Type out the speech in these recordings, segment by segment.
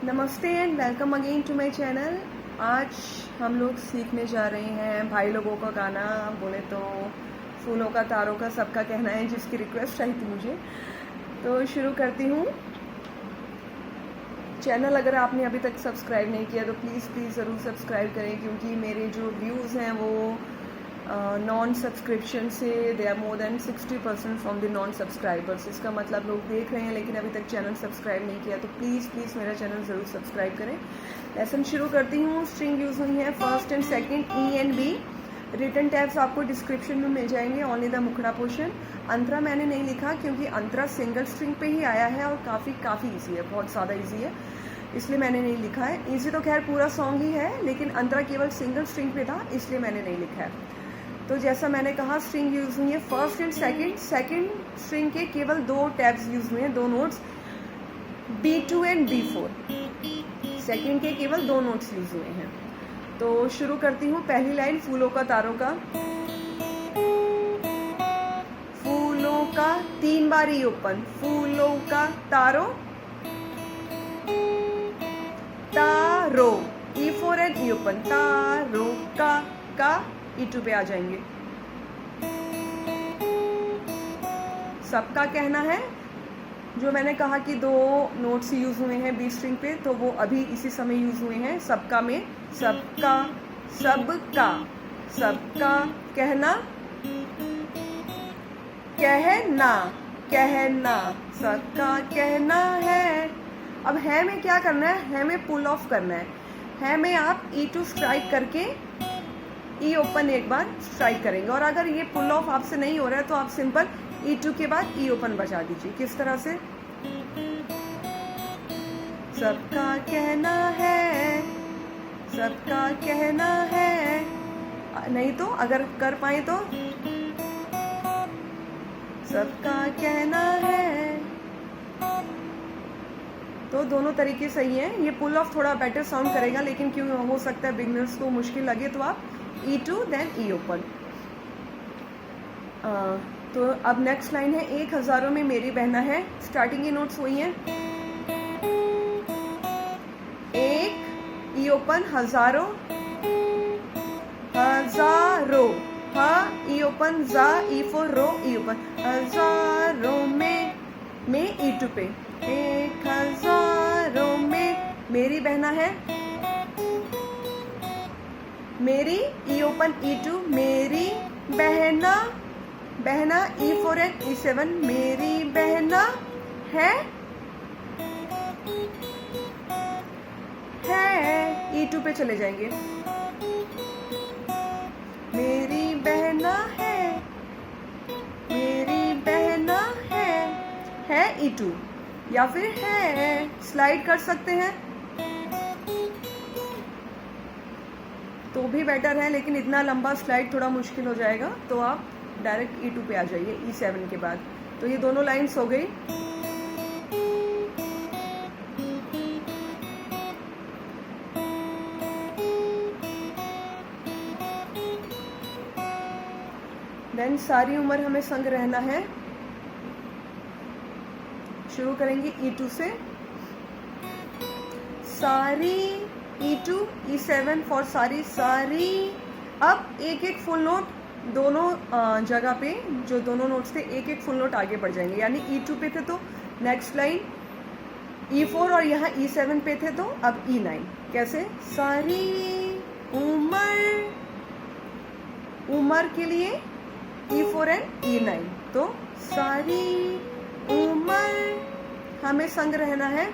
नमस्ते and welcome again to my channel. आज हम लोग सीखने जा रहे हैं भाई लोगों का गाना, बोले तो फूलों का तारों का सबका कहना है, जिसकी रिक्वेस्ट आई थी मुझे, तो शुरू करती हूँ। चैनल अगर आपने अभी तक सब्सक्राइब नहीं किया तो प्लीज़ ज़रूर सब्सक्राइब करें, क्योंकि मेरे जो व्यूज़ हैं वो नॉन सब्सक्रिप्शन से they are more than 60% from the non subscribers. इसका मतलब लोग देख रहे हैं लेकिन अभी तक चैनल सब्सक्राइब नहीं किया, तो प्लीज़ मेरा चैनल ज़रूर सब्सक्राइब करें। लेसन शुरू करती हूँ। स्ट्रिंग यूज़ हुई है first and second, E and B. Written tabs आपको डिस्क्रिप्शन में मिल जाएंगे, ओनली द मुखड़ा पोर्शन। अंतरा मैंने नहीं लिखा क्योंकि अंतरा सिंगल स्ट्रिंग पे ही आया है और काफ़ी ईजी है, बहुत ज़्यादा ईजी है, इसलिए मैंने नहीं लिखा है। ईजी तो खैर पूरा सॉन्ग ही है, लेकिन अंतरा केवल सिंगल स्ट्रिंग पे था, इसलिए मैंने नहीं लिखा है। तो जैसा मैंने कहा, स्ट्रिंग यूज़ हुई है फर्स्ट एंड सेकंड स्ट्रिंग के केवल 2 टैब्स यूज़ हुए हैं, 2 notes, B2 and B4। Second के केवल 2 नोट्स यूज़ हुए हैं। तो शुरू करती हूँ। पहली लाइन फूलों का तारों का, फूलों का 3 बार ई ओपन, फूलों का तारों, तारो, E4 एंड ई ओपन, तारो का E2 पे आ जाएंगे। सबका कहना है, जो मैंने कहा कि 2 नोट्स यूज हुए हैं बी स्ट्रिंग पे, तो वो अभी इसी समय यूज हुए हैं। सबका में सबका, सबका, सबका कहना, कहना, कहना, सबका कहना है। अब है में क्या करना है में पुल ऑफ करना है में आप E2 स्ट्राइक करके ई ओपन एक बार स्ट्राइक करेंगे, और अगर ये पुल ऑफ आपसे नहीं हो रहा है तो आप सिंपल E2 के बाद ई ओपन बजा दीजिए। किस तरह से? सबका कहना है, सबका कहना है। नहीं तो अगर कर पाए तो सबका कहना है। तो दोनों तरीके सही हैं। ये पुल ऑफ थोड़ा बेटर साउंड करेगा, लेकिन क्यों हो सकता है बिगनर्स को मुश्किल लगे, तो आप E2 देन ई ओपन। तो अब नेक्स्ट लाइन है, 1 हज़ारों में मेरी बहना है। स्टार्टिंग की नोट्स वही हैं, 1 ई ओपन, हजारों, हजारों, हा ई ओपन, जा E4 रो ई ओपन, हजारों में E2 पे, 1 हज़ारों में मेरी बहना है, मेरी ई ओपन E2, मेरी बहना, बहना E4 एंड E7, मेरी बहना है E2 पे चले जाएंगे। मेरी बहना है, मेरी बहना है E2, या फिर है स्लाइड कर सकते हैं तो भी बेटर है, लेकिन इतना लंबा स्लाइड थोड़ा मुश्किल हो जाएगा, तो आप डायरेक्ट E2 पे आ जाइए E7 के बाद। तो ये दोनों लाइंस हो गई। देन सारी उम्र हमें संग रहना है। शुरू करेंगे E2 से, सारी E2, E7 फॉर सारी, सारी। अब एक फुल नोट दोनों जगह पे, जो दोनों नोट्स थे, एक फुल नोट आगे बढ़ जाएंगे। यानी E2 पे थे तो नेक्स्ट लाइन E4, और यहाँ E7 पे थे तो अब E9। कैसे? सारी उम्र, उम्र के लिए E4 एंड E9। तो सारी उम्र हमें संग रहना है,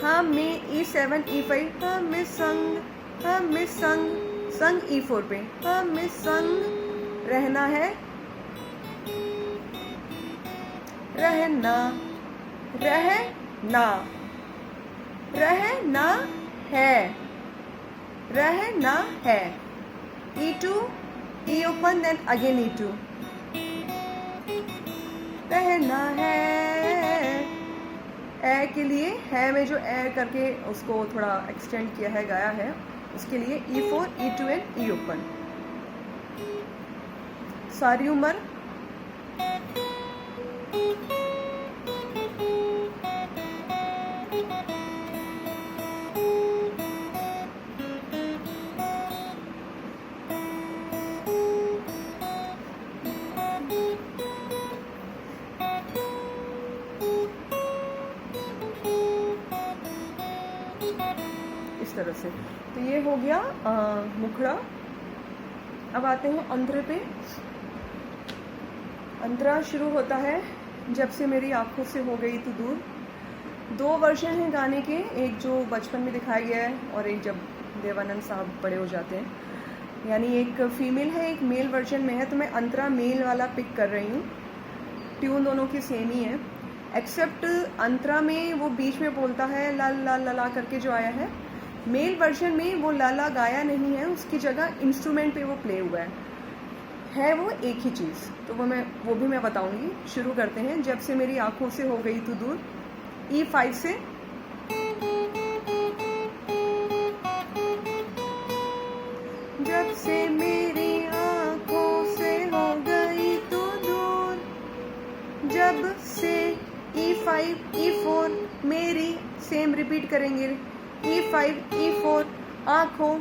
हमें E7 E5, हमें संग E4 पे, हमें संग रहना है, रहना, रहना, रहना है, रहना है। E2 ई ओपन देन अगेन E2, रहना है। ए के लिए है में जो ए करके उसको थोड़ा एक्सटेंड किया है, गाया है, उसके लिए E4, E2 and E open. सारी उम्र, इस तरह से। तो ये हो गया मुखड़ा। अब आते हैं अंतरे पे। अंतरा शुरू होता है जब से मेरी आंखों से हो गई तू दूर। 2 वर्जन हैं गाने के, एक जो बचपन में दिखाया गया है और एक जब देवानंद साहब बड़े हो जाते हैं, यानी एक फीमेल है एक मेल वर्जन में है। तो मैं अंतरा मेल वाला पिक कर रही हूँ। ट्यून दोनों की सेम ही है, एक्सेप्ट अंतरा में वो बीच में बोलता है ला ला ला ला करके जो आया है। मेल वर्जन में वो ला ला गाया नहीं है, उसकी जगह इंस्ट्रूमेंट पे वो प्ले हुआ है वो एक ही चीज़। तो वो भी मैं बताऊंगी। शुरू करते हैं जब से मेरी आंखों से हो गई तू दूर। E5 से जब से मेरी आंखों से हो गई तू दूर, जब से E5 E4 मेरी, सेम रिपीट करेंगे। E5 E4 आंखों,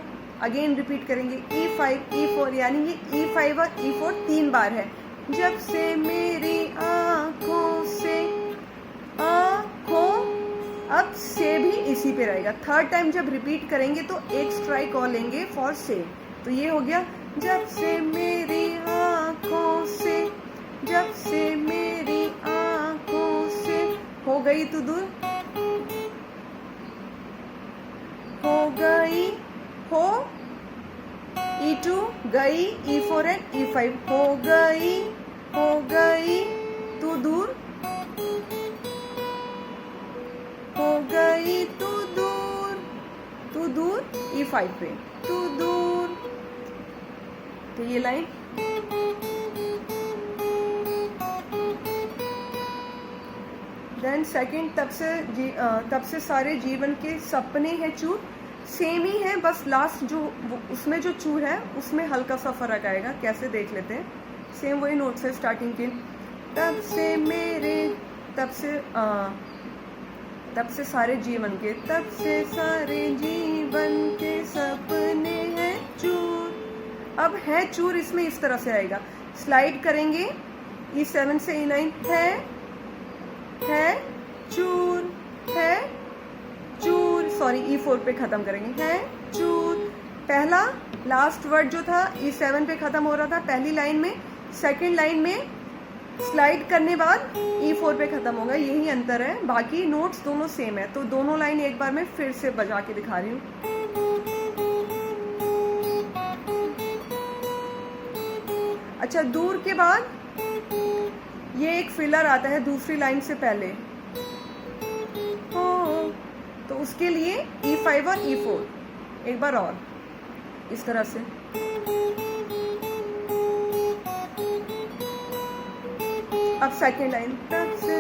अगेन रिपीट करेंगे E5 E4, यानी ये E5 और E4 3 बार है। जब से मेरी आंखों से, आंखों, अब से भी इसी पे रहेगा। थर्ड टाइम जब रिपीट करेंगे तो एक स्ट्राइक और लेंगे फॉर से। तो ये हो गया जब से मेरी आंखों से, जब से मेरी आंखों से हो गई तू दूर, हो गई, हो E2 गई, E4 एंड E5 हो गई तू दूर, हो गई तू दूर E5 पे, तू दूर। तो ये लाइन देन सेकंड, तब से सारे जीवन के सपने हैं चूर। सेम ही है, बस लास्ट जो उसमें जो चूर है उसमें हल्का सा फर्क आएगा। कैसे देख लेते हैं। सेम वही नोट्स है स्टार्टिंग के। तब से मेरे, तब से सारे जीवन के, तब से सारे जीवन के सपने हैं चूर। अब है चूर इसमें इस तरह से आएगा, स्लाइड करेंगे E7 से E9, है चूर, है चूर, सॉरी E4 पे खत्म करेंगे, है चूर। पहला लास्ट वर्ड जो था E7 पे खत्म हो रहा था पहली लाइन में, सेकंड लाइन में स्लाइड करने बाद E4 पे खत्म होगा। यही अंतर है, बाकी नोट्स दोनों सेम है। तो दोनों लाइन एक बार मैं फिर से बजा के दिखा रही हूँ। अच्छा, दूर के बाद ये एक फिलर आता है दूसरी लाइन से पहले, तो उसके लिए E5 और E4 एक बार और इस तरह से। अब सेकेंड लाइन, तब से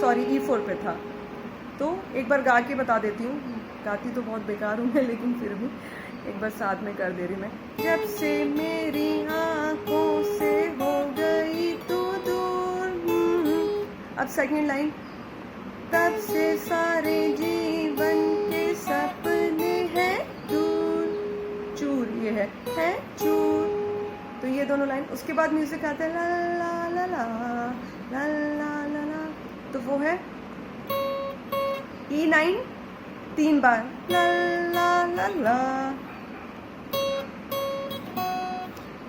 सॉरी E4 पे था। तो एक बार गा के बता देती हूँ, गाती तो बहुत बेकार हूँ मैं, लेकिन फिर भी एक बार साथ में कर दे रही मैं। जब से मेरी आंखों से हो गई तू दूर। अब सेकंड लाइन, तब से सारे जीवन के सपने हैं दूर, चूर ये है चूर। तो ये दोनों लाइन, उसके बाद म्यूजिक आता है ला ला ला ला ला ला ला ला। तो वो है E9 3 बार, ला ला ला ला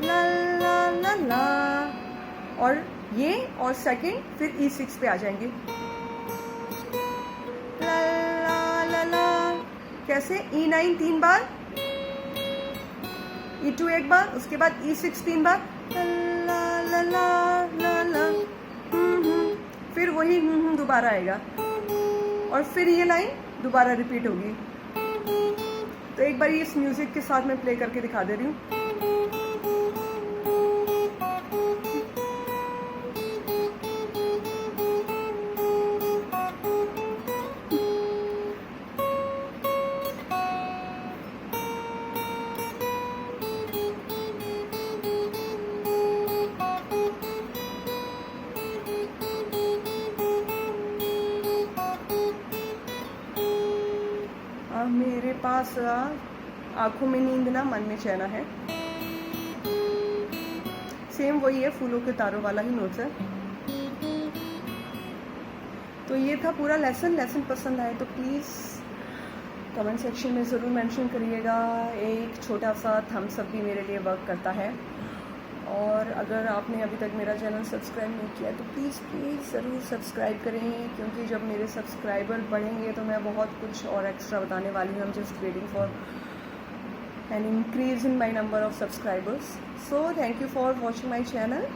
ला ला ला ला, और ये और सेकंड फिर E6 पे आ जाएंगे, ला ला ला ला। कैसे? E9 3 बार, E2 एक बार, उसके बाद E6 3 बार, ला ला ला ला ला, फिर वही दोबारा आएगा और फिर ये लाइन दोबारा रिपीट होगी। तो एक बार इस म्यूजिक के साथ मैं प्ले करके दिखा दे रही हूँ। मेरे पास आंखों में नींद ना मन में चैना है। सेम वही है, फूलों के तारों वाला ही नोट्स है। तो ये था पूरा लेसन पसंद आए तो प्लीज़ कमेंट सेक्शन में ज़रूर मेंशन करिएगा। एक छोटा सा थम्स अप भी मेरे लिए वर्क करता है। और अगर आपने अभी तक मेरा चैनल सब्सक्राइब नहीं किया तो प्लीज़ ज़रूर सब्सक्राइब करें, क्योंकि जब मेरे सब्सक्राइबर बढ़ेंगे तो मैं बहुत कुछ और एक्स्ट्रा बताने वाली हूँ। I am just waiting for an increase in my number of subscribers. So thank you for watching my channel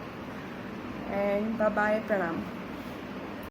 and bye bye, प्रणाम।